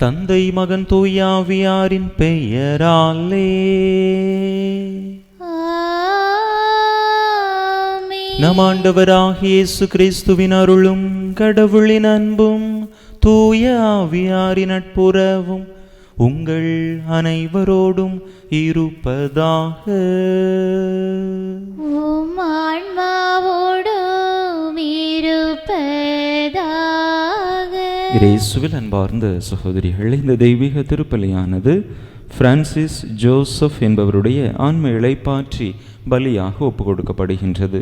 தந்தை மகன் தூயாவியாரின் பெயராலே. நம் ஆண்டவராகிய இயேசு கிறிஸ்துவின் அருளும் கடவுளின் அன்பும் தூய ஆவியாரின் நட்புறவும் உங்கள் அனைவரோடும் இருப்பதாக. உம் ஆன்மாவோடும் இருப்பதாக. இயேசுவில் அன்பார்ந்த சகோதரிகள், இந்த தெய்வீக திருப்பலியானது பிரான்சிஸ் ஜோசப் என்பவருடைய ஆன்ம இளைப்பாற்றி பலியாக ஒப்புக் கொடுக்கப்படுகின்றது.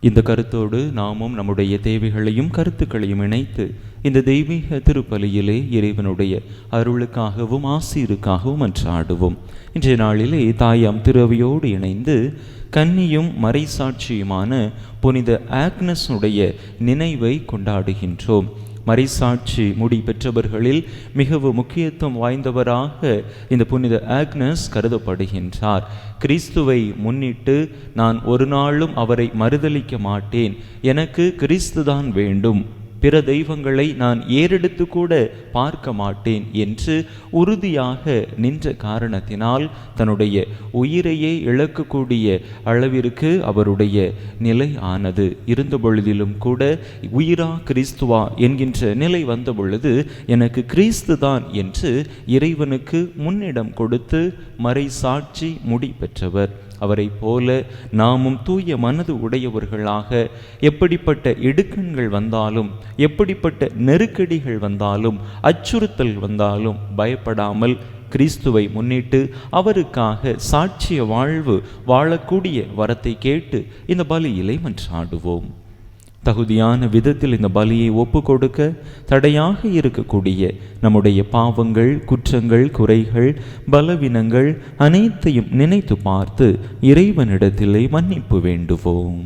இந்த கருத்தோடு நாமும் நம்முடைய தேவைகளையும் கருத்துக்களையும் இணைத்து இந்த தெய்வீக திருப்பலியிலே இறைவனுடைய அருளுக்காகவும் ஆசீருக்காகவும் மன்றாடுவோம். இன்றைய நாளிலே தாயாம் திருவையோடு இணைந்து கன்னியும் மறைசாட்சியுமான புனித ஆக்னஸுடைய நினைவை கொண்டாடுகின்றோம். மறைசாட்சி முடி பெற்றவர்களில் மிகவும் முக்கியத்துவம் வாய்ந்தவராக இந்த புனித ஆக்னஸ் கருதப்படுகின்றார். கிறிஸ்துவை முன்னிட்டு நான் ஒரு நாளும் அவரை மறுதலிக்க மாட்டேன், எனக்கு கிறிஸ்துதான் வேண்டும், பிற தெய்வங்களை நான் ஏறெடுத்து கூட பார்க்க மாட்டேன் என்று உறுதியாக நின்ற காரணத்தினால் தன்னுடைய உயிரையே இழக்கக்கூடிய அளவிற்கு அவருடைய நிலை ஆனது. இருந்த பொழுதிலும் கூட உயிரா கிறிஸ்துவா என்கின்ற நிலை வந்த பொழுது எனக்கு கிறிஸ்து தான் என்று இறைவனுக்கு முன்னிடம் கொடுத்து மறை சாட்சி முடி பெற்றவர். அவரை போல நாமும் தூய மனது உடையவர்களாக எப்படிப்பட்ட இடுக்கண்கள் வந்தாலும், எப்படிப்பட்ட நெருக்கடிகள் வந்தாலும், அச்சுறுத்தல் வந்தாலும் பயப்படாமல் கிறிஸ்துவை முன்னிட்டு அவருக்காக சாட்சிய வாழ்வு வாழக்கூடிய வரத்தை கேட்டு இந்த பலியிலே மன்றாடுவோம். தகுதியான விதத்தில் இந்த பலியை ஒப்பு கொடுக்க தடையாக இருக்கக்கூடிய நம்முடைய பாவங்கள், குற்றங்கள், குறைகள், பலவீனங்கள் அனைத்தையும் நினைத்து பார்த்து இறைவனிடத்திலே மன்னிப்பு வேண்டுவோம்.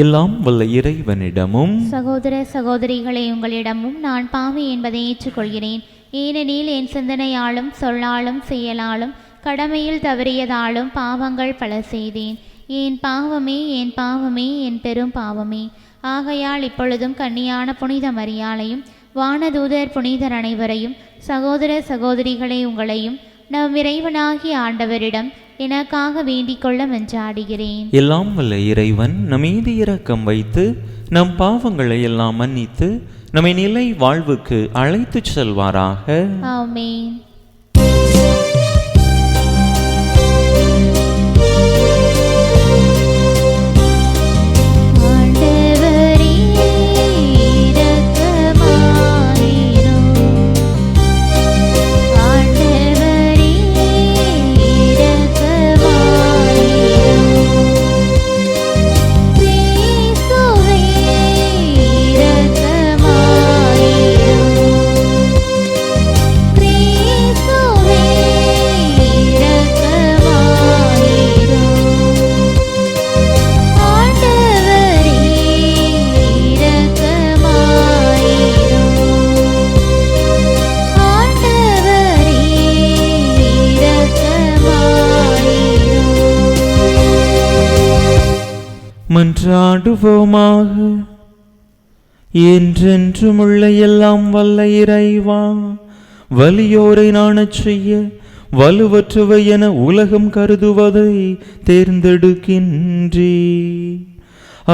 எல்லாம் வல்ல இறைவனிடமும் சகோதர சகோதரிகளை உங்களிடமும் நான் பாவி என்பதை ஏற்றுக்கொள்கிறேன். ஏனெனில் என் சிந்தனையாலும் சொல்லாலும் செயலாலும் கடமையில் தவறியதாலும் பாவங்கள் பல செய்தேன். என் பாவமே, என் பாவமே, என் பெரும் பாவமே. ஆகையால் இப்பொழுதும் கன்னியான புனித மரியாளையும் வானதூதர் புனிதர் அனைவரையும் சகோதர சகோதரிகளை உங்களையும் நம் இறைவனாகிய ஆண்டவரிடம் எனக்காக வேண்டிக் கொள்ள மன்றாடுகிறேன். எல்லாம் வல்ல இறைவன் நம் மீது இரக்கம் வைத்து நம் பாவங்களை எல்லாம் மன்னித்து நம்மை நிலை வாழ்வுக்கு அழைத்து செல்வாராக. ஆமென். மன்றாடுவோமாக. என்றென்றும் உள்ள எல்லாம் வல்ல இறைவா, வலியோரை நாணச் செய்ய வலுவற்றவை என உலகம் கருதுவதை தேர்ந்தெடுக்கின்றே.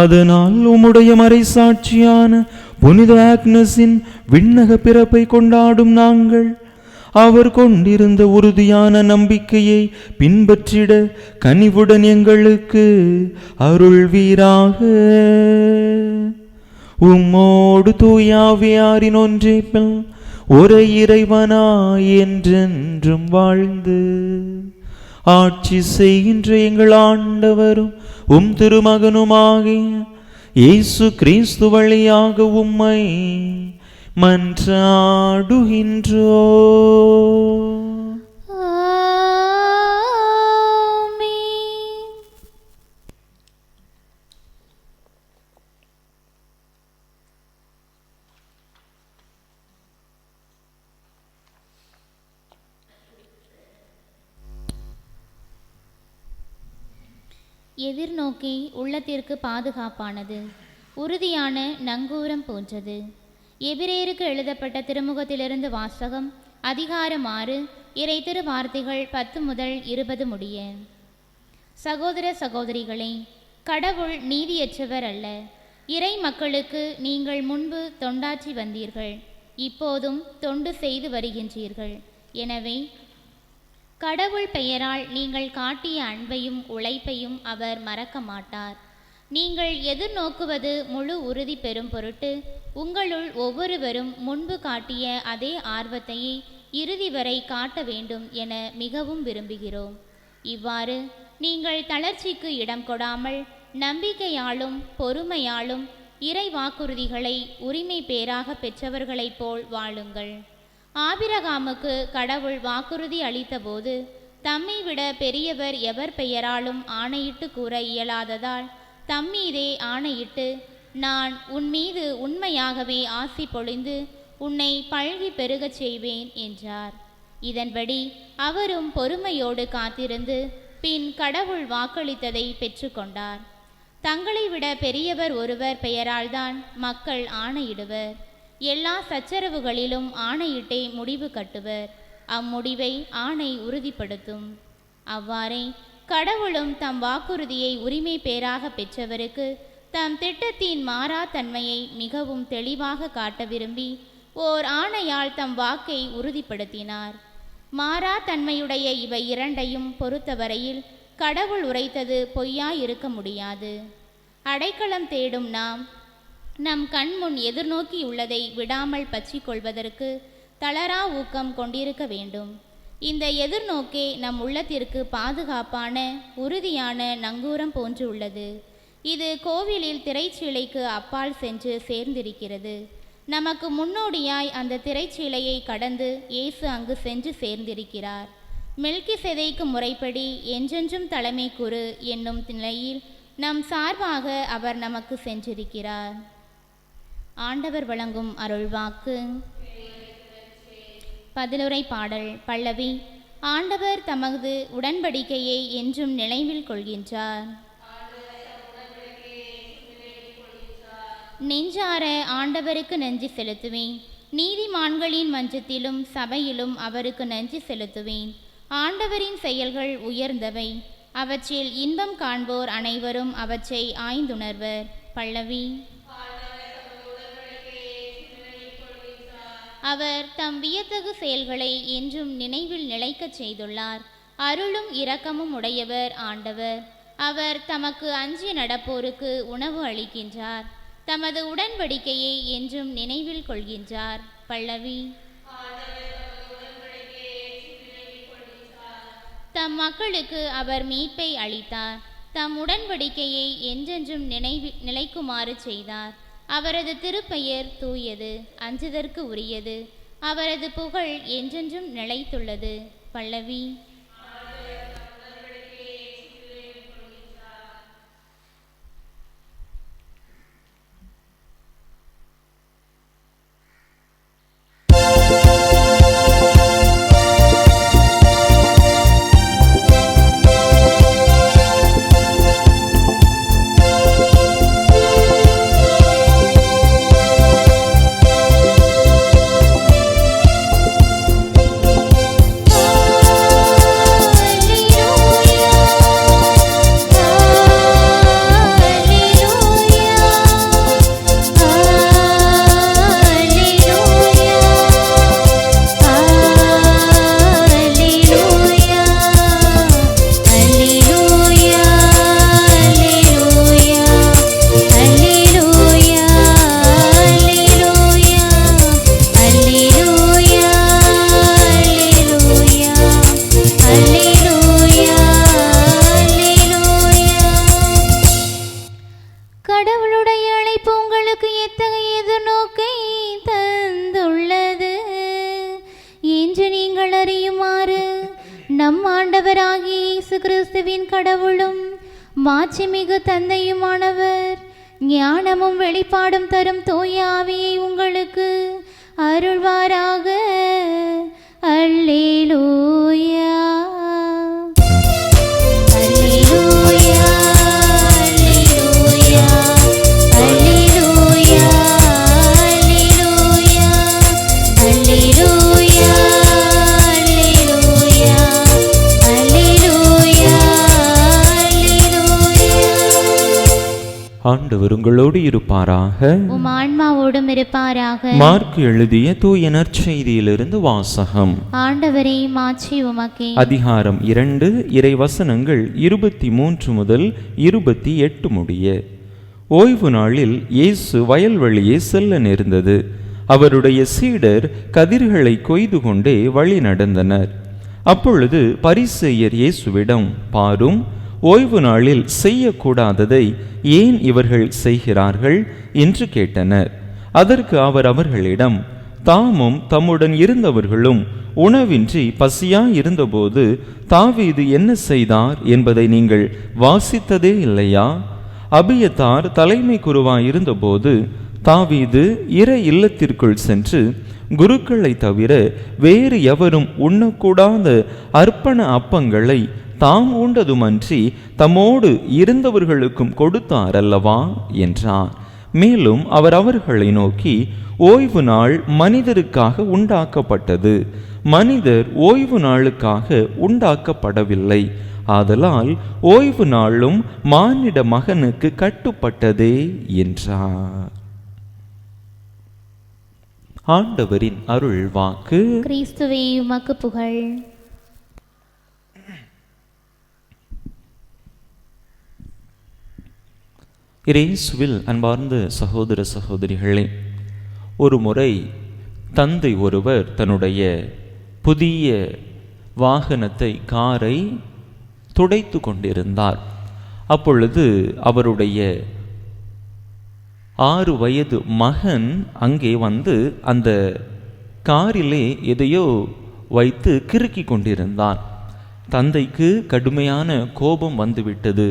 அதனால் உம்முடைய மறைசாட்சியான புனித ஆக்னஸின் விண்ணக பிறப்பை கொண்டாடும் நாங்கள் அவர் கொண்டிருந்த உறுதியான நம்பிக்கையை பின்பற்றிட கனிவுடன் எங்களுக்கு அருள்வீராக. உம்மோடு தூயாவியாரின் ஒன்றிப்பில் ஒரே இறைவனாய் என்றென்றும் வாழ்ந்து ஆட்சி செய்கின்ற எங்கள் ஆண்டவரும் உம் திருமகனுமாகிய இயேசு கிறிஸ்து வழியாக உம்மை மன்றாடுகின்றோ. எதிர்நோக்கி உள்ளத்திற்கு பாதுகாப்பானது, உறுதியான நங்கூரம் போன்றது. எபிரேயருக்கு எழுதப்பட்ட திருமுகத்திலிருந்து வாசகம். அதிகாரம் 6, இறை திரு வார்த்தைகள் 10 முதல் 20 முடிய. சகோதர சகோதரிகளே, கடவுள் நீதியற்றவர் அல்ல. இறை மக்களுக்கு நீங்கள் முன்பு தொண்டாற்றி வந்தீர்கள், இப்போதும் தொண்டு செய்து வருகின்றீர்கள். எனவே கடவுள் பெயரால் நீங்கள் காட்டிய அன்பையும் உழைப்பையும் அவர் மறக்க மாட்டார். நீங்கள் எதிர்நோக்குவது முழு உறுதி பெறும் பொருட்டு உங்களுள் ஒவ்வொருவரும் முன்பு காட்டிய அதே ஆர்வத்தையே இறுதி வரை காட்ட வேண்டும் என மிகவும் விரும்புகிறோம். இவ்வாறு நீங்கள் தளர்ச்சிக்கு இடம் கொடாமல் நம்பிக்கையாலும் பொறுமையாலும் இறை வாக்குறுதிகளை உரிமை பேராக பெற்றவர்களைப் போல் வாழுங்கள். ஆபிரகாமுக்கு கடவுள் வாக்குறுதி அளித்தபோது தம்மை விட பெரியவர் எவர் பெயராலும் ஆணையிட்டு கூற இயலாததால் தம்மீதே ஆணையிட்டு, நான் உன் மீது உண்மையாகவே ஆசி பொழிந்து உன்னை பல்கி பெருகச் செய்வேன் என்றார். இதன்படி அவரும் பொறுமையோடு காத்திருந்து பின் கடவுள் வாக்களித்ததை பெற்றுக்கொண்டார். தங்களை விட பெரியவர் ஒருவர் பெயரால்தான் மக்கள் ஆணையிடுவர். எல்லா சச்சரவுகளிலும் ஆணையிட்டே முடிவு கட்டுவர். அம்முடிவை ஆணை உறுதிப்படுத்தும். அவ்வாறே கடவுளும் தம் வாக்குறுதியை உரிமை பேராக பெற்றவருக்கு தம் திட்டத்தின் மாறா தன்மையை மிகவும் தெளிவாக காட்ட விரும்பி ஓர் ஆணையால் தம் வாக்கை உறுதிப்படுத்தினார். மாறா தன்மையுடைய இவை இரண்டையும் பொறுத்தவரையில் கடவுள் உரைத்தது பொய்யாயிருக்க முடியாது. அடைக்கலம் தேடும் நாம் நம் கண்முன் எதிர்நோக்கியுள்ளதை விடாமல் பற்றிக் கொள்வதற்கு தளரா ஊக்கம் கொண்டிருக்க வேண்டும். இந்த எதிர்நோக்கே நம் உள்ளத்திற்கு பாதுகாப்பான உறுதியான நங்கூரம் போன்று உள்ளது. இது கோவிலில் திரைச்சீலைக்கு அப்பால் சென்று சேர்ந்திருக்கிறது. நமக்கு முன்னோடியாய் அந்த திரைச்சீலையை கடந்து இயேசு அங்கு சென்று சேர்ந்திருக்கிறார். மெல்கிசேதேக்கு முறைப்படி என்றென்றும் தலைமை குரு என்னும் நிலையில் நம் சார்பாக அவர் நமக்கு சென்றிருக்கிறார். ஆண்டவர் வழங்கும் அருள்வாக்கு. பதிலுரை பாடல். பல்லவி. ஆண்டவர் தமது உடன்படிக்கையை என்றும் நினைவில் கொள்கின்றார். நெஞ்சார ஆண்டவருக்கு நன்றி செலுத்துவேன். நீதிமான்களின் மன்றத்திலும் சபையிலும் அவருக்கு நன்றி செலுத்துவேன். ஆண்டவரின் செயல்கள் உயர்ந்தவை, அவற்றில் இன்பம் காண்போர் அனைவரும் அவற்றை ஆய்ந்துணர்வர். பல்லவி. அவர் தம் வியத்தகு செயல்களை என்றும் நினைவில் நிலைக்கச் செய்துள்ளார். அருளும் இரக்கமும் உடையவர் ஆண்டவர். அவர் தமக்கு அஞ்சி நடப்போருக்கு உணவு அளிக்கின்றார். தமது உடன்படிக்கையை என்றும் நினைவில் கொள்கின்றார். பல்லவி. தம் மக்களுக்கு அவர் மீட்பை அளித்தார். தம் உடன்படிக்கையை என்றென்றும் நிலைக்குமாறு செய்தார். அவரது திருப்பெயர் தூயது, அஞ்சுதற்கு உரியது. அவரது புகழ் என்றென்றும் நிலைத்துள்ளது. பல்லவி. நம் ஆண்டவராகிய இயேசு கிறிஸ்துவின் கடவுளும் மாட்சிமிகு தந்தையுமானவர் ஞானமும் வெளிப்பாடும் தரும் தூய ஆவியை உங்களுக்கு அருள்வாராக. அல்லேலூயா அல்லேலூயா. ஆண்டவர் உங்களோடு இருப்பாராக. உம் ஆன்மாவோடும் இருப்பாராக. மார்க் எழுதிய தூய நற்செய்தியிலிருந்து வாசகம். ஆண்டவரே, மாட்சி உமக்கே. அதிகாரம் 2, இறைவசனங்கள் 23 முதல் 28 முடிய. ஓய்வு நாளில் இயேசு வயல்வெளியே செல்ல நேர்ந்தது. அவருடைய சீடர் கதிர்களை கொய்து கொண்டே வழி நடந்தனர். அப்பொழுது பரிசேயர் இயேசுவிடம், பாரும், ஓய்வு நாளில் செய்யக்கூடாததை ஏன் இவர்கள் செய்கிறார்கள் என்று கேட்டனர். அதற்கு அவர் அவர்களிடம், தாமும் தம்முடன் இருந்தவர்களும் உணவின்றி பசியாயிருந்தபோது தாவீது என்ன செய்தார் என்பதை நீங்கள் வாசித்ததே இல்லையா? அபியத்தார் தலைமை குருவாயிருந்தபோது தாவீது இறை இல்லத்திற்குள் சென்று குருக்களை தவிர வேறு எவரும் உண்ணக்கூடாத அர்ப்பண அப்பங்களை தாம் உண்டதுமன்றி தம்மோடு இருந்தவர்களுக்கும் கொடுத்தார் அல்லவா என்றார். மேலும் அவர் அவர்களை நோக்கி, ஓய்வு நாள் மனிதருக்காக உண்டாக்கப்பட்டது, மனிதர் ஓய்வு நாளுக்காக உண்டாக்கப்படவில்லை. ஆதலால் ஓய்வு நாளும் மானிட மகனுக்கு கட்டுப்பட்டதே என்றார். ஆண்டவரின் அருள் வாக்கு. கிறிஸ்துவே, உமக்கு புகழ். இயேசுவில் அன்பார்ந்த சகோதர சகோதரிகளே, ஒரு முறை தந்தை ஒருவர் தன்னுடைய புதிய வாகனத்தை, காரை துடைத்து கொண்டிருந்தார். அப்பொழுது அவருடைய 6 வயது மகன் அங்கே வந்து அந்த காரிலே எதையோ வைத்து கிறுக்கி கொண்டிருந்தான். தந்தைக்கு கடுமையான கோபம் வந்துவிட்டது.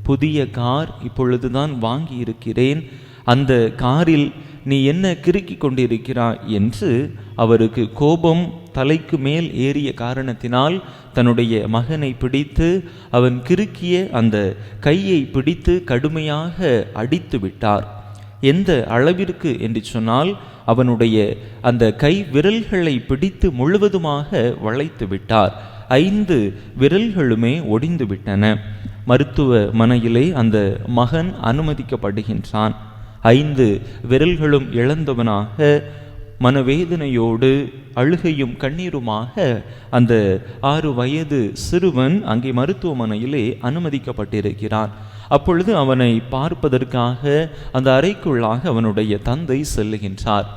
புதிய கார் இப்பொழுதுதான் வாங்கி இருக்கிறேன், அந்த காரில் நீ என்ன கிறுக்கி கொண்டிருக்கிறாய் என்று அவருக்கு கோபம் தலைக்கு மேல் ஏறிய காரணத்தினால் தன்னுடைய மகனை பிடித்து அவன் கிறுக்கிய அந்த கையை பிடித்து கடுமையாக அடித்து விட்டார். எந்த அளவிற்கு என்று சொன்னால், அவனுடைய அந்த கை விரல்களை பிடித்து முழுவதுமாக வளைத்து விட்டார். 5 விரல்களுமே ஒடிந்து விட்டன. மருத்துவமனையிலே அந்த மகன் அனுமதிக்கப்படுகின்றான். 5 விரல்களும் இழந்தவனாக மனவேதனையோடு அழுகையும் கண்ணீருமாக அந்த 6 வயது சிறுவன் அங்கே மருத்துவமனையிலே அனுமதிக்கப்பட்டிருக்கிறான். அப்பொழுது அவனை பார்ப்பதற்காக அந்த அறைக்குள்ளாக அவனுடைய தந்தை செல்லுகின்றார்.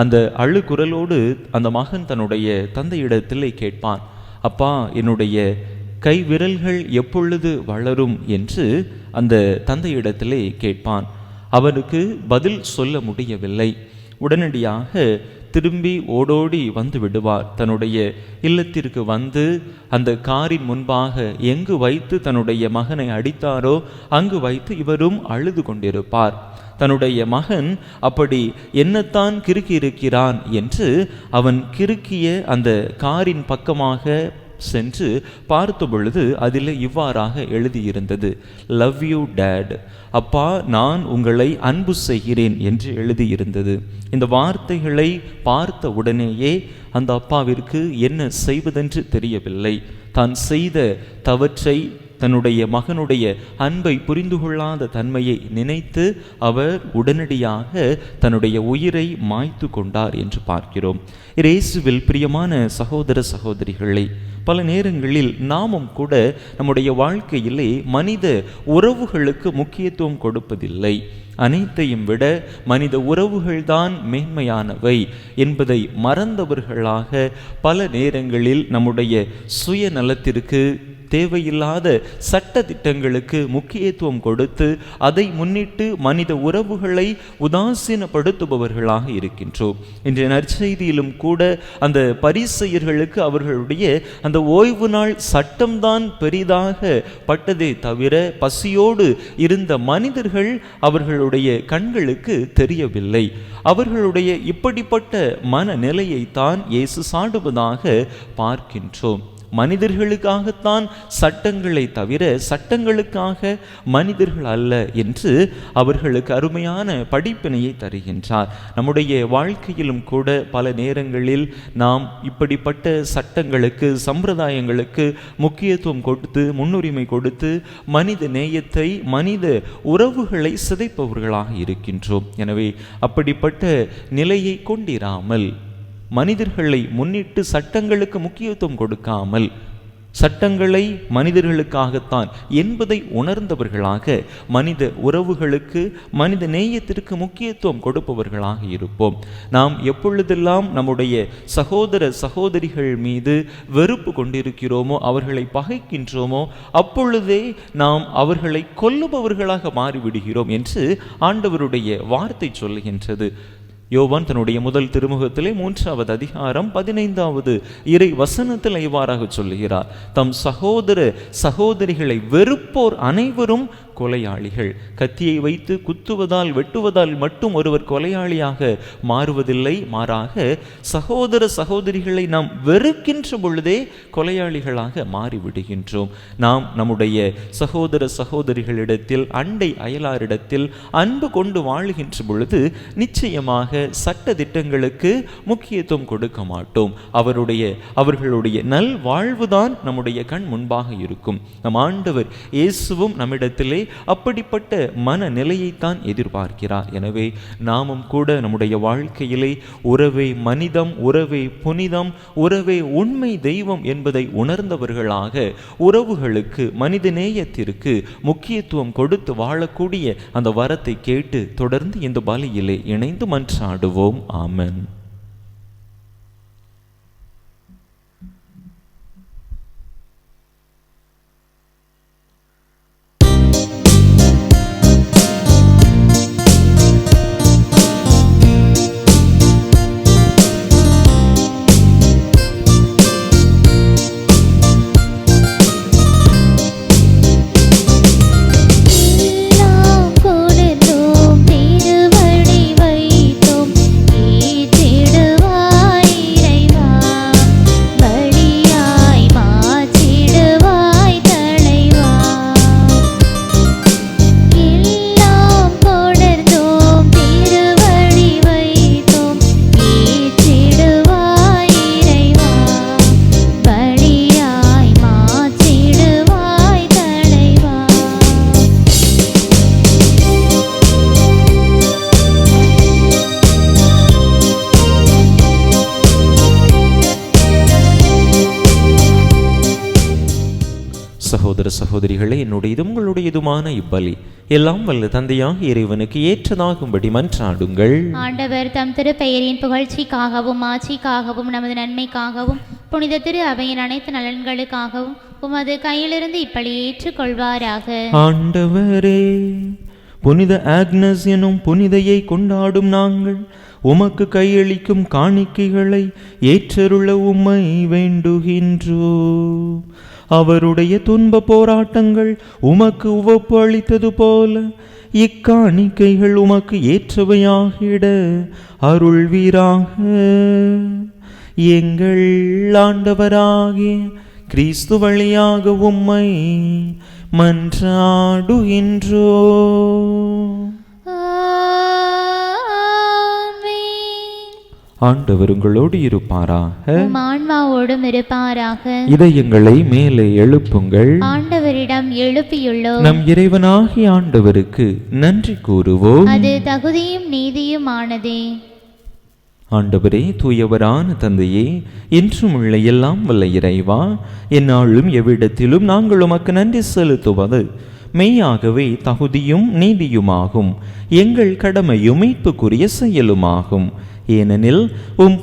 அந்த அழுகுரலோடு அந்த மகன் தன்னுடைய தந்தையிடத்திலே கேட்பான், அப்பா, என்னுடைய கை விரல்கள் எப்பொழுது வளரும் என்று அந்த தந்தையிடத்திலே கேட்பான். அவனுக்கு பதில் சொல்ல முடியவில்லை. உடனடியாக திரும்பி ஓடோடி வந்து விடுவார். தன்னுடைய இல்லத்திற்கு வந்து அந்த காரின் முன்பாக எங்கு வைத்து தன்னுடைய மகனை அடித்தாரோ அங்கு வைத்து இவரும் அழுது கொண்டிருப்பார். தன்னுடைய மகன் அப்படி என்னத்தான் கிறுக்கி இருக்கிறான் என்று அவன் கிறுக்கிய அந்த காரின் பக்கமாக சென்று பார்த்த பொழுது அதில் இவ்வாறாக எழுதியிருந்தது, லவ் யூ டேட், அப்பா, நான் உங்களை அன்பு செய்கிறேன் என்று எழுதியிருந்தது. இந்த வார்த்தைகளை பார்த்த உடனேயே அந்த அப்பாவிற்கு என்ன செய்வதென்று தெரியவில்லை. தான் செய்த தவற்றை, தன்னுடைய மகனுடைய அன்பை புரிந்து கொள்ளாத தன்மையை நினைத்து அவர் உடனடியாக தன்னுடைய உயிரை மாய்த்து கொண்டார் என்று பார்க்கிறோம். இயேசுவில் பிரியமான சகோதர சகோதரிகளை, பல நேரங்களில் நாமும் கூட நம்முடைய வாழ்க்கையிலே மனித உறவுகளுக்கு முக்கியத்துவம் கொடுப்பதில்லை. அனைத்தையும் விட மனித உறவுகள்தான் மேன்மையானவை என்பதை மறந்தவர்களாக பல நேரங்களில் நம்முடைய சுயநலத்திற்கு, தேவையில்லாத சட்ட திட்டங்களுக்கு முக்கியத்துவம் கொடுத்து அதை முன்னிட்டு மனித உறவுகளை உதாசீனப்படுத்துபவர்களாக இருக்கின்றோம். இன்றைய நற்செய்தியிலும் கூட அந்த பரிசேயர்களுக்கு அவர்களுடைய அந்த ஓய்வு நாள் சட்டம்தான் பெரிதாக பட்டதே தவிர பசியோடு இருந்த மனிதர்கள் அவர்களுடைய கண்களுக்கு தெரியவில்லை. அவர்களுடைய இப்படிப்பட்ட மனநிலையைத்தான் இயேசு சாடுவதாக பார்க்கின்றோம். மனிதர்களுக்காகத்தான் சட்டங்களை தவிர சட்டங்களுக்காக மனிதர்கள் அல்ல என்று அவர்களுக்கு அருமையான படிப்பினையை தருகின்றார். நம்முடைய வாழ்க்கையிலும் கூட பல நேரங்களில் நாம் இப்படிப்பட்ட சட்டங்களுக்கு சம்பிரதாயங்களுக்கு முக்கியத்துவம் கொடுத்து முன்னுரிமை கொடுத்து மனித நேயத்தை மனித உறவுகளை சிதைப்பவர்களாக இருக்கின்றோம். எனவே அப்படிப்பட்ட நிலையை கொண்டிராமல் மனிதர்களை முன்னிட்டு சட்டங்களுக்கு முக்கியத்துவம் கொடுக்காமல் சட்டங்களை மனிதர்களுக்காகத்தான் என்பதை உணர்ந்தவர்களாக மனித உறவுகளுக்கு மனித நேயத்திற்கு முக்கியத்துவம் கொடுப்பவர்களாக இருப்போம். நாம் எப்பொழுதெல்லாம் நம்முடைய சகோதர சகோதரிகள் மீது வெறுப்பு கொண்டிருக்கிறோமோ அவர்களை பகைக்கின்றோமோ அப்பொழுதே நாம் அவர்களை கொல்லுபவர்களாக மாறிவிடுகிறோம் என்று ஆண்டவருடைய வார்த்தை சொல்லுகின்றது. யோவான் தன்னுடைய முதல் திருமுகத்திலே 3வது அதிகாரம் 15வது இறை வசனத்தில் இவ்வாறாக சொல்லுகிறார், தம் சகோதர சகோதரிகளை வெறுப்போர் அனைவரும் கொலையாளிகள். கத்தியை வைத்து குத்துவதால் வெட்டுவதால் மட்டும் ஒருவர் கொலையாளியாக மாறுவதில்லை, மாறாக சகோதர சகோதரிகளை நாம் வெறுக்கின்ற பொழுதே கொலையாளிகளாக மாறிவிடுகின்றோம். நாம் நம்முடைய சகோதர சகோதரிகளிடத்தில் அண்டை அயலாரிடத்தில் அன்பு கொண்டு வாழுகின்ற பொழுது நிச்சயமாக சட்ட திட்டங்களுக்கு முக்கியத்துவம் கொடுக்க மாட்டோம். அவர்களுடைய நல் வாழ்வுதான் நம்முடைய கண் முன்பாக இருக்கும். நம் ஆண்டவர் இயேசுவும் நம்மிடத்திலே அப்படிப்பட்ட மனநிலையைத்தான் எதிர்பார்க்கிறார். எனவே நாமும் கூட நம்முடைய வாழ்க்கையிலே உறவே மனிதம், உறவே புனிதம், உறவே உண்மை தெய்வம் என்பதை உணர்ந்தவர்களாக உறவுகளுக்கு மனித நேயத்திற்கு முக்கியத்துவம் கொடுத்து வாழக்கூடிய அந்த வரத்தை கேட்டு தொடர்ந்து இந்த பலியிலே இணைந்து மன்றாடுவோம். ஆமென். சகோதர சகோதரிகளே, என்னுடையதும் உங்களுடையதுமான இப்பலி எல்லாம் வல்ல தந்தையாக இறைவனுக்கு ஏற்றதாகும்படி மன்றாடுங்கள். ஆண்டவர் தம் திருப்பெயரின் புகழ்ச்சிக்காகவும் ஆட்சிக்காகவும் நமது நன்மைக்காகவும் புனித திரு அவையின் அனைத்து நலன்களுக்காகவும் உமது கையிலிருந்து இப்பலி ஏற்றுக்கொள்வாராக. ஆண்டவரே, புனித ஆக்னஸ் எனும் புனிதையை கொண்டாடும் நாங்கள் உமக்கு கையளிக்கும் காணிக்கைகளை ஏற்றருள உம்மை வேண்டுகின்றோ. அவருடைய துன்ப போராட்டங்கள் உமக்கு உவப்பு அளித்தது போல இக்காணிக்கைகள் உமக்கு ஏற்றவையாகிட அருள்வீராக. எங்கள் ஆண்டவராகிய கிறிஸ்து வழியாக உம்மை மன்றாடுகின்றோ. ஆண்டவர் உங்களோடு இருப்பாராக, ஆன்மாவோடும் இருப்பாராக. இதயங்களை மேலே எழுப்புங்கள். ஆண்டவரிடம் எழுப்பியுள்ளோம். நம் இறைவனாகிய ஆண்டவருக்கு நன்றி கூறுவோம். அது தகுதியும் நீதியுமானதே. ஆண்டவரே, தூயவரான தந்தையே, என்றும் உள்ள எல்லாம் வல்ல இறைவா, எந்நாளும் எவ்விடத்திலும் நாங்கள் உமக்கு நன்றி செலுத்துவது மெய்யாகவே தகுதியும் நீதியுமாகும். எங்கள் கடமையும் மீட்புக்குரிய செயலுமாகும். ஏனெனில்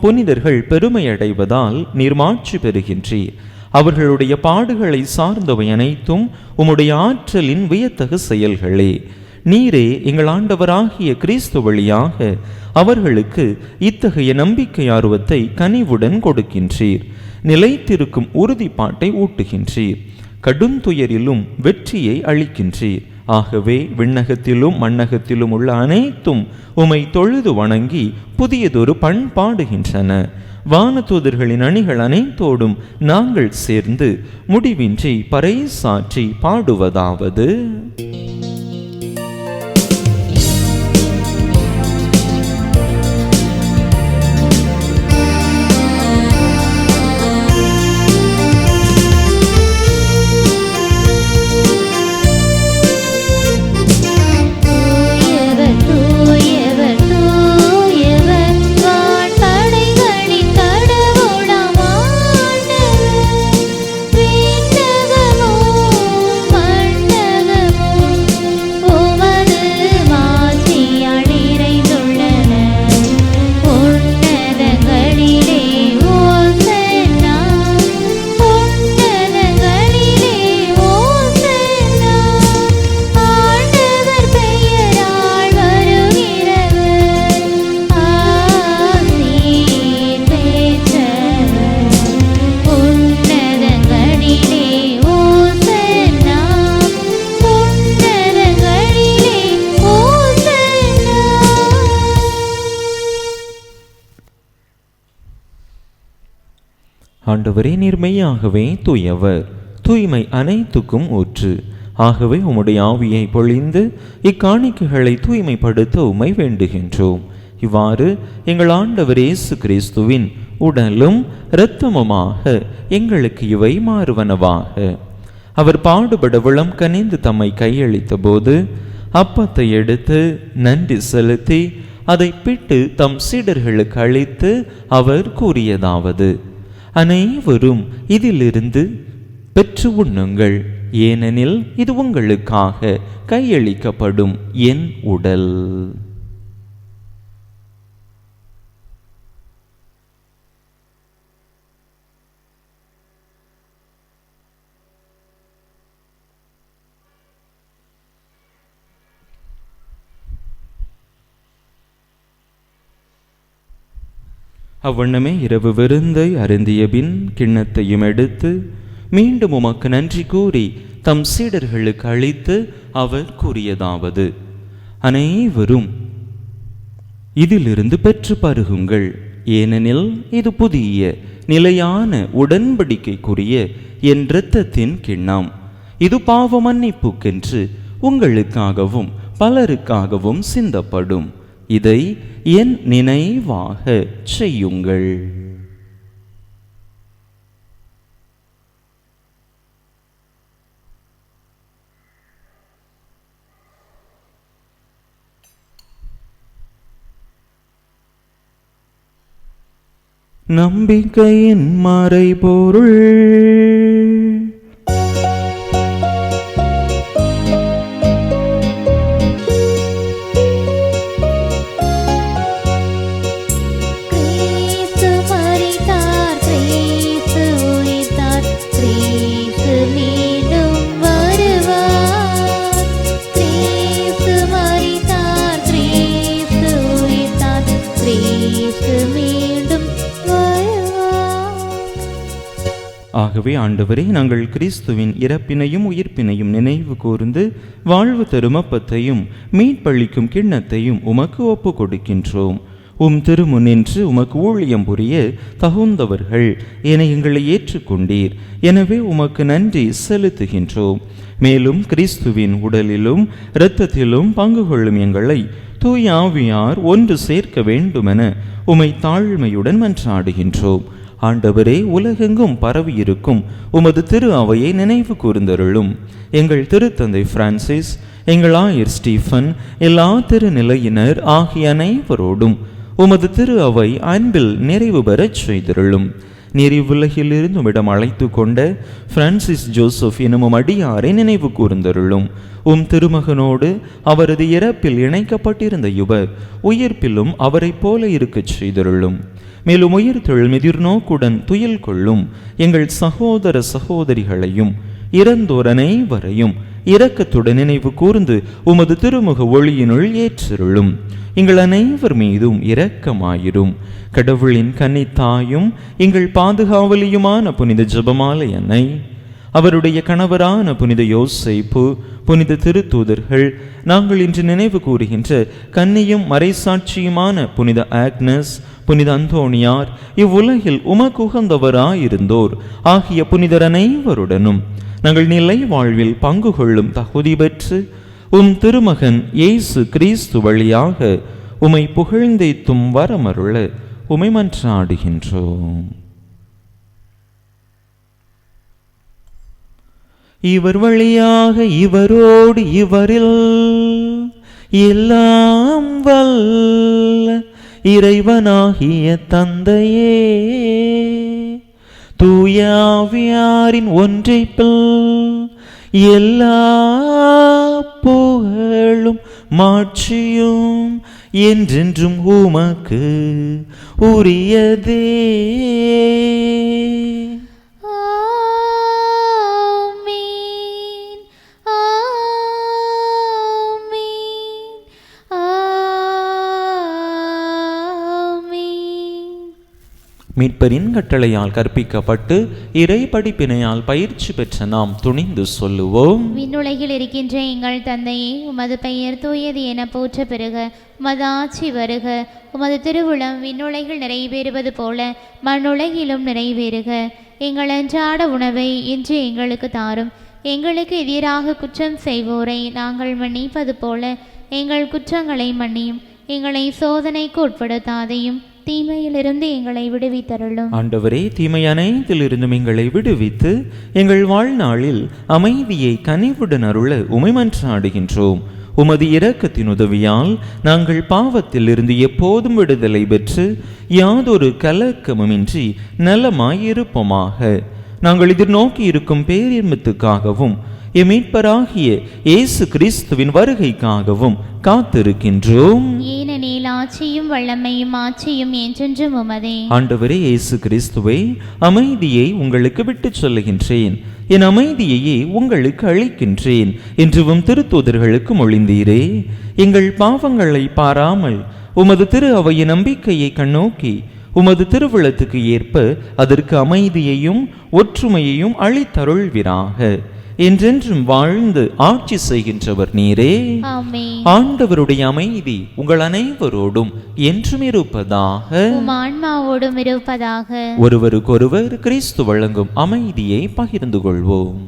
புனிதர்கள் பெருமையடைவதால் நீர் மாட்சி பெறுகின்றீர். அவர்களுடைய பாடுகளை சார்ந்தவை அனைத்தும் உம்முடைய ஆற்றலின் வியத்தகு செயல்களே. நீரே எங்கள் ஆண்டவராகிய கிறிஸ்து வழியாக அவர்களுக்கு இத்தகைய நம்பிக்கை ஆர்வத்தை கனிவுடன் கொடுக்கின்றீர். நிலைத்திருக்கும் உறுதிப்பாட்டை ஊட்டுகின்றீர். கடுந்துயரிலும் வெற்றியை அளிக்கின்றீர். ஆகவே விண்ணகத்திலும் மண்ணகத்திலும் உள்ள அனைத்தும் உமை தொழுது வணங்கி புதியதொரு பண்பாடுகின்றன. வானதூதர்களின் அணிகள் அனைத்தோடும் நாங்கள் சேர்ந்து முடிவின்றி பறைசாற்றி பாடுவதாவது: ஆண்டவரே, நீர் மெய்யாகவே தூயவர், தூய்மை அனைத்துக்கும் ஊற்று. ஆகவே உம்முடைய ஆவியை பொழிந்து இக்காணிக்கைகளை தூய்மைப்படுத்த உம்மை வேண்டுகின்றோம். இவ்வாறு எங்கள் ஆண்டவர் இயேசு கிறிஸ்துவின் உடலும் இரத்தமுமாக எங்களுக்கு இவை மாறுவனவாக. அவர் பாடுபட விளம் கனிந்து தம்மை கையளித்த போது அப்பத்தை எடுத்து நன்றி செலுத்தி அதை பிட்டு தம் சீடர்களுக்கு அளித்து அவர் கூறியதாவது: அனைவரும் இதிலிருந்து பெற்று உண்ணுங்கள், ஏனெனில் இது உங்களுக்காக கையளிக்கப்படும் என் உடல். அவ்வண்ணமே இரவு விருந்தை அருந்திய பின் கிண்ணத்தையும் எடுத்து மீண்டும் உமக்கு நன்றி கூறி தம் சீடர்களுக்கு அளித்து அவர் கூறியதாவது: அனைவரும் இதிலிருந்து பெற்று பருகுங்கள், ஏனெனில் இது புதிய நிலையான உடன்படிக்கைக்குரிய என் இரத்தத்தின் கிண்ணம். இது பாவ மன்னிப்புக்கென்று உங்களுக்காகவும் பலருக்காகவும் சிந்தப்படும். இதை என் நினைவாக செய்யுங்கள். நம்பிக்கையின் மறைபொருள். ஆகவே ஆண்டவரே, நாங்கள் கிறிஸ்துவின் இறப்பினையும் உயிர்ப்பினையும் நினைவு கூர்ந்து வாழ்வு தரும் அப்பத்தையும் மீட்பளிக்கும் கிண்ணத்தையும் உமக்கு ஒப்பு கொடுக்கின்றோம். உம் திருமுன்னின்று உமக்கு ஊழியம் புரிய தகுந்தவர்கள் என எங்களை ஏற்றுக்கொண்டீர். எனவே உமக்கு நன்றி செலுத்துகின்றோம். மேலும் கிறிஸ்துவின் உடலிலும் இரத்தத்திலும் பங்கு கொள்ளும் எங்களை தூய ஆவியார் ஒன்று சேர்க்க வேண்டுமென உமை தாழ்மையுடன் மன்றாடுகின்றோம். ஆண்டவரே, உலகெங்கும் பரவியிருக்கும் உமது திரு அவையை நினைவு கூர்ந்தருளும். எங்கள் திருத்தந்தை பிரான்சிஸ், எங்கள் ஆயர் ஸ்டீஃபன், எல்லா திருநிலையினர் ஆகிய அனைவரோடும் உமது திரு அவை அன்பில் நிறைவு பெறச் செய்தருளும். நீர் இவ்வுலகிலிருந்து உம்மிடம் அழைத்து கொண்ட பிரான்சிஸ் ஜோசப் எனும் அடியாரை நினைவு கூர்ந்தருளும். உம் திருமகனோடு அவரது இறப்பில் இணைக்கப்பட்டிருந்த இவர் உயிர்ப்பிலும் அவரைப் போல இருக்கச் செய்தருளும். மேலும் உயிர்த்தெழும் எதிர்நோக்குடன் துயில் கொள்ளும் எங்கள் சகோதர சகோதரிகளையும் இறந்தோர் அனைவரையும் இரக்கத்துடன் நினைவு கூர்ந்து உமது திருமுக ஒளியினுள் ஏற்றருளும். எங்கள் அனைவர் மீதும் இரக்கமாயிரும். கடவுளின் கன்னித்தாயும் எங்கள் பாதுகாவலியுமான புனித ஜெபமாலை அன்னை, அவருடைய கணவரான புனித யோசேப்பு, புனித திருத்தூதர்கள், நாங்கள் இன்று நினைவு கூறுகின்ற கன்னியும் மறைசாட்சியுமான புனித ஆக்னஸ், புனித அந்தோணியார், இவ்வுலகில் உமக்கு உகந்தவராயிருந்தோர் ஆகிய புனிதர் அனைவருடனும் நாங்கள் நிலை வாழ்வில் பங்கு கொள்ளும் தகுதி பெற்று உம் திருமகன் இயேசு கிறிஸ்து வழியாக உமை புகழ்ந்தேத்தும் வரமருள உமை மன்றாடுகின்றோம். இவர் வழியாக இவரோடு இவரில் எல்லாம் வல்ல இறைவனாகிய தந்தையே, தூயாவியாரின் ஒன்றைப்பில் எல்லா புகழும் மாட்சியும் என்றென்றும் உமக்கு உரியதே. மீட்பரின் கட்டளையால் கற்பிக்கப்பட்டு இறை படிப்பினையால் பயிற்சி பெற்ற நாம் துணிந்து சொல்லுவோம். விண்ணுலகில் இருக்கின்ற எங்கள் தந்தையே, உமது பெயர் தூயது என போற்ற பெறுக. உமது ஆட்சி வருக. உமது திருவுளம் விண்ணுலகில் நிறைவேறுவது போல மண்ணுலகிலும் நிறைவேறுக. எங்கள் அன்றாட உணவை இன்று எங்களுக்கு தாரும். எங்களுக்கு எதிராக குற்றம் செய்வோரை நாங்கள் மன்னிப்பது போல எங்கள் குற்றங்களை மன்னியும். எங்களை சோதனைக்கு உட்படுத்தாதையும் தீமையிலிருந்து எங்களை விடுவித்தருளும். ஆண்டவரே, தீமை அனைத்திலிருந்தும் எங்களை விடுவித்து எங்கள் வாழ்நாளில் அமைதியை கனிவுடன் அருள உமை மன்றாடுகின்றோம். உமது இரக்கத்தின் உதவியால் நாங்கள் பாவத்திலிருந்து எப்போதும் விடுதலை பெற்று யாதொரு கலக்கமுமின்றி நலமாயிருப்போமாக. நாங்கள் எதிர்நோக்கி இருக்கும் பேரின்பத்துக்காகவும் மீட்பராகிய இயேசு கிறிஸ்துவின் வருகைக்காகவும் காத்திருக்கின்றோம். ஏனெனில் ஆட்சியும் வல்லமையும் ஆட்சியும் என்றென்றும் உமதே. ஆண்டவரே இயேசு கிறிஸ்துவை, அமைதியை உங்களுக்கு விட்டுச் சொல்லுகின்றேன், என் அமைதியையே உங்களுக்கு அளிக்கின்றேன் என்றும் திருத்தூதர்களுக்கு மொழிந்தீரே. எங்கள் பாவங்களை பாராமல் உமது திரு அவையின் நம்பிக்கையை கண்ணோக்கி உமது திருவுளத்துக்கு ஏற்ப அதற்கு அமைதியையும் ஒற்றுமையையும் அளித்தருள்வீராக. என்றென்றும் வாழ்ந்து ஆட்சி செய்கின்றவர் நீரே. ஆமென். ஆண்டவருடைய அமைதி உங்கள் அனைவரோடும் என்றும் இருப்பதாக. உம் ஆன்மாவோடும் இருப்பதாக. ஒருவருக்கொருவர் கிறிஸ்து வழங்கும் அமைதியை பகிர்ந்து கொள்வோம்.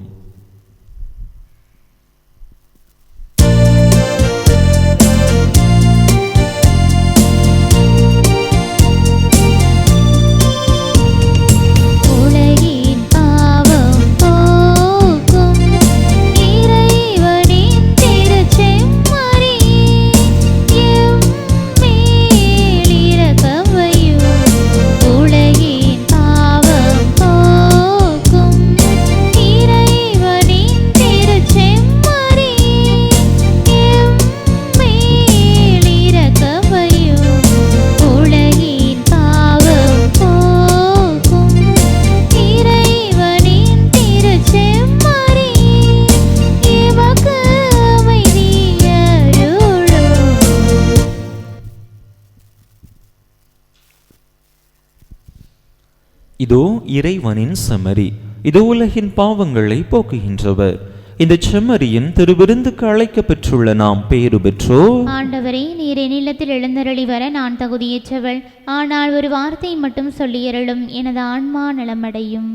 இதோ இறைவனின் செம்மறி, இதோ உலகின் பாவங்களை போக்குகின்றவர். இந்த செம்மறியின் திருவிருந்துக்கு அழைக்க பெற்றுள்ள நாம் பேறு பெற்றோர். ஆண்டவரே, நீர் என்னிடத்தில் எழுந்தருளி வர நான் தகுதியற்றவள். ஆனால் ஒரு வார்த்தை மட்டும் சொல்லியருளும், எனது ஆன்மா நலமடையும்.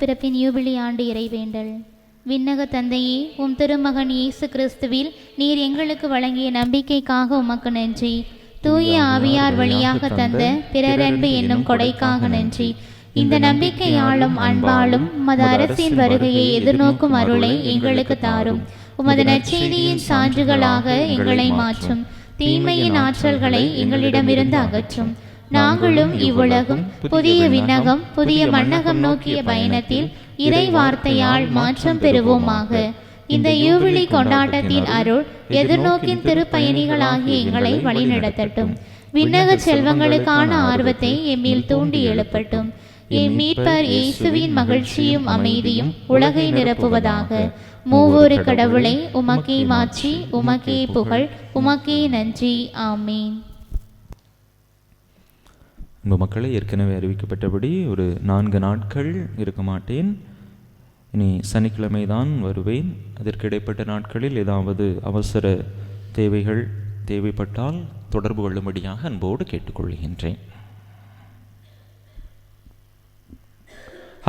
பிறப்பின் யூபிலி ஆண்டு இறைவேண்டல். விண்ணக தந்தையே, உம் திருமகன் இயேசு கிறிஸ்துவில் நீர் எங்களுக்கு வழங்கிய நம்பிக்கைக்காக உமக்கு நன்றி. தூய ஆவியார் வழியாக தந்த பிறரன்பு என்னும் கொடைக்காக நன்றி. இந்த நம்பிக்கையாலும் அன்பாலும் உமது அரசின் வருகையை எதிர்நோக்கும் அருளை எங்களுக்கு தாரும். உமது நற்செய்தியின் சான்றுகளாக எங்களை மாற்றும். தீமையின் ஆற்றல்களை எங்களிடமிருந்து அகற்றும். நாங்களும் இவ்வுலகும் புதிய விண்ணகம் புதிய மண்ணகம் நோக்கிய பயணத்தில் இறை வார்த்தையால் மாற்றம் பெறுவோமாக. இந்த யூபிலி கொண்டாட்டத்தின் அருள் எதிர்நோக்கின் திருப்பயணிகளாகிய எங்களை வழிநடத்தட்டும். விண்ணக செல்வங்களுக்கான ஆர்வத்தை எம்மில் தூண்டி எழுப்பட்டும். எம் மீட்பர் இயேசுவின் மகிழ்ச்சியும் அமைதியும் உலகை நிரப்புவதாக. மூவொரு கடவுளை உமக்கே மாற்றி உமக்கே புகழ் உமக்கே நன்றி. ஆமீன். அன்பு மக்களை, ஏற்கனவே அறிவிக்கப்பட்டபடி ஒரு 4 நாட்கள் இருக்க மாட்டேன். இனி சனிக்கிழமை தான் வருவேன். அதற்கு இடைப்பட்ட நாட்களில் ஏதாவது அவசர தேவைகள் தேவைப்பட்டால் தொடர்பு கொள்ளும்படியாக அன்போடு கேட்டுக்கொள்கின்றேன்.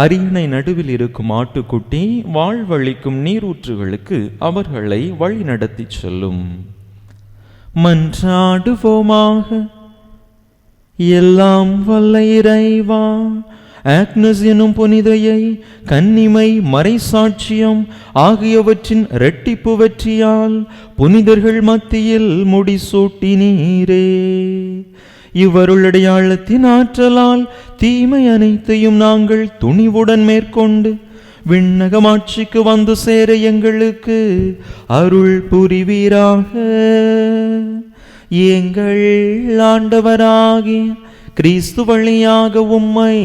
அரியணை நடுவில் இருக்கும் ஆட்டுக்குட்டி வாழ்வளிக்கும் நீரூற்றுகளுக்கு அவர்களை வழி நடத்தி செல்லும். மன்றாடுவோமாக. எல்லாம் வல்ல இறைவா, ஆக்னஸ் எனும் புனிதையை கன்னிமை மறைசாட்சியம் ஆகியவற்றின் இரட்டிப்பு வெற்றியால் புனிதர்கள் மத்தியில் முடிசூட்டினீரே. இவருடையாளத்தின் ஆற்றலால் தீமை அனைத்தையும் நாங்கள் துணிவுடன் மேற்கொண்டு விண்ணகமாட்சிக்கு வந்து சேர எங்களுக்கு அருள் புரிவீராக. எங்கள் ஆண்டவராகிய கிறிஸ்து வழியாக உம்மை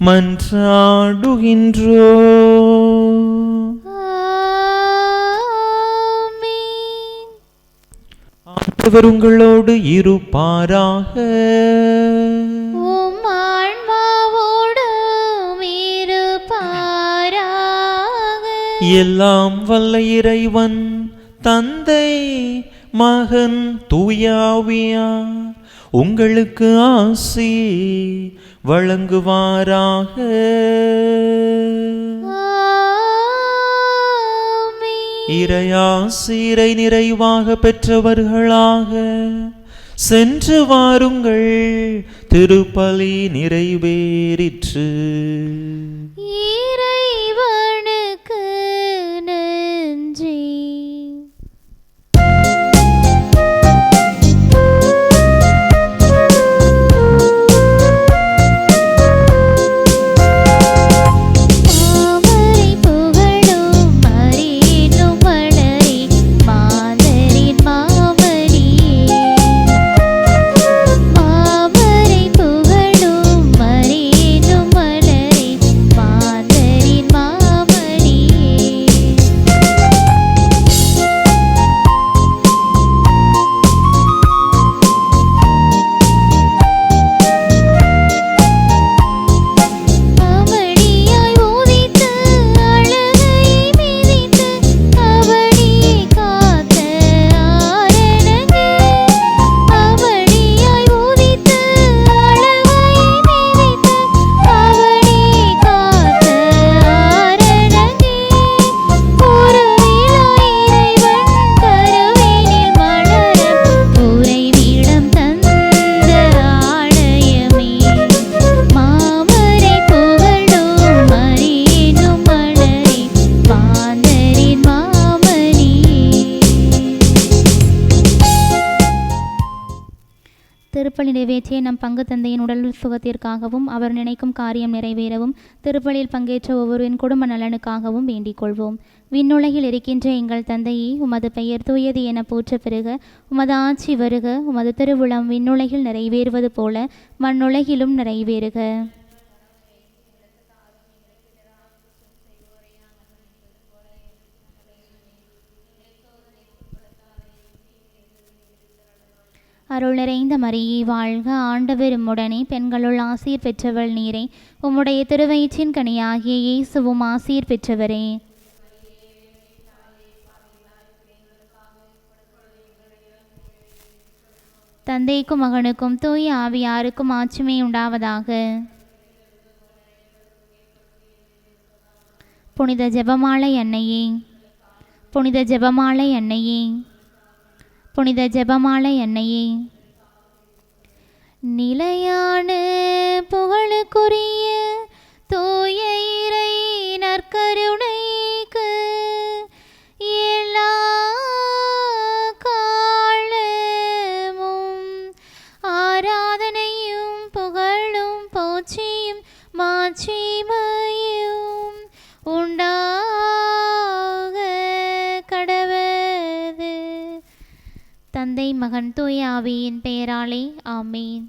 மன்றாடுகின்றோ. ஆண்டவர் உங்களோடு இருப்பாராக. உம் ஆன்மாவோடும் இருப்பாராக. எல்லாம் வல்ல இறைவன் தந்தை மகன் தூயாவியார் உங்களுக்கு ஆசி வழங்குவாராக. இறையாசிரை நிறைவாக பெற்றவர்களாக சென்று வாருங்கள். திருப்பலி நிறைவேறிற்று. இறைவனுக்கு நன்றி. திருப்பலி நிறைவேற்றிய நம் பங்கு தந்தையின் உடல் சுகத்திற்காகவும் அவர் நினைக்கும் காரியம் நிறைவேறவும் திருப்பலியில் பங்கேற்ற ஒவ்வொருவரின் குடும்ப நலனுக்காகவும் வேண்டிக் கொள்வோம். விண்ணுலகில் இருக்கின்ற எங்கள் தந்தையே, உமது பெயர் தூயது என போற்ற பெறுக. உமது ஆட்சி வருக. உமது திருவுளம் விண்ணுலகில் நிறைவேறுவது போல மண்ணுலகிலும் நிறைவேறுக. அருள் நிறைந்த மரியே வாழ்க, ஆண்டவர் உம்முடனே, பெண்களுள் ஆசீர் பெற்றவள் நீரே. உம்முடைய திருவயிற்றின் கனியாகிய இயேசுவும் ஆசீர் பெற்றவரே. தந்தைக்கும் மகனுக்கும் தூய ஆவியாருக்கும் ஆட்சிமை உண்டாவதாக. புனித ஜெபமாலை அன்னையே, புனித ஜெபமாலை அன்னையே, புனித ஜெபமாலை அன்னையே. நிலையான புகழுக்குரிய தூய இறை நற்கருணைக்கு எல்லா காலமும் ஆராதனையும் புகழும் போற்றியும் மாட்சிமையும் உண்டாக கடவது. தந்தை மகன் தூய ஆவியின் பெயராலே ஆமேன்.